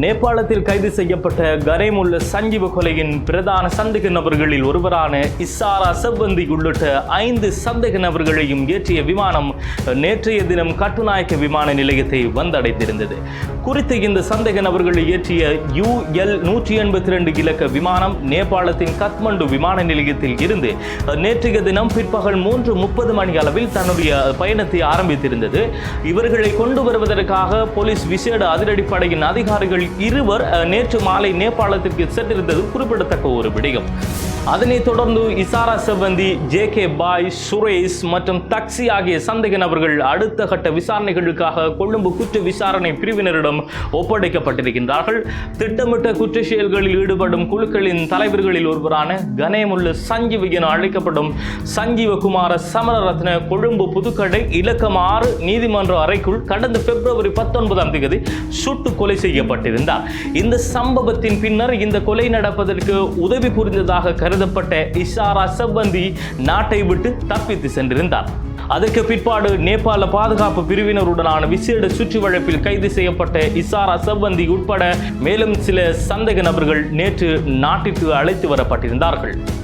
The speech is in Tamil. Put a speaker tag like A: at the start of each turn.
A: நேபாளத்தில் கைது செய்யப்பட்ட கரேமுல்ல சஞ்சீவ கொலையின் பிரதான சந்தேக நபர்களில் ஒருவரான இசாரா செவ்வந்தி உள்ளிட்ட 5 சந்தேக நபர்களையும் ஏற்றிய விமானம் நேற்றைய தினம் கட்டுநாயக்க விமான நிலையத்தை வந்தடைந்திருந்தது. குறித்த இந்த சந்தேக நபர்களை ஏற்றிய UL-182 இலக்க விமானம் நேபாளத்தின் கத்மண்டு விமான நிலையத்தில் இருந்து நேற்றைய தினம் பிற்பகல் 3:30 மணி அளவில் தன்னுடைய பயணத்தை ஆரம்பித்திருந்தது. இவர்களை கொண்டு வருவதற்காக போலீஸ் விசேட அதிரடிப்படையின் அதிகாரிகள் இருவர் நேற்று மாலை நேபாளத்திற்கு சென்றிருந்தது குறிப்பிடத்தக்க ஒரு விடயம். அதனைத் தொடர்ந்து இசாரா செவ்வந்தி, JK பாய், சுரேஷ் மற்றும் தக்சி ஆகிய சந்தேக நபர்கள் அடுத்த கட்ட விசாரணைகளுக்காக கொழும்பு குற்ற விசாரணை பிரிவினரிடம் ஒப்படைக்கப்பட்டிருக்கின்றார்கள். திட்டமிட்ட குற்ற செயல்களில் ஈடுபடும் குழுக்களின் தலைவர்களில் ஒருவரான கனேமுல்ல சஞ்சீவ என அழைக்கப்படும் சஞ்சீவகுமார சமரரத்ன கொழும்பு புதுக்கடை இலக்கம் 6 நீதிமன்ற அறைக்குள் கடந்த பிப்ரவரி 19 சுட்டு கொலை செய்யப்பட்டிருந்தார். இந்த சம்பவத்தின் பின்னர் இந்த கொலை நடப்பதற்கு உதவி புரிந்ததாக கருதப்பட்ட இசாரா செவ்வந்தி நாட்டை விட்டு தப்பித்து சென்றிருந்தார். அதற்கு பிற்பாடு நேபாள பாதுகாப்பு பிரிவினருடனான விசேட சுற்றி வளைப்பில் கைது செய்யப்பட்ட இசாரா செவ்வந்தி உட்பட மேலும் சில சந்தேக நபர்கள் நேற்று நாட்டிற்கு அழைத்து வரப்பட்டிருந்தார்கள்.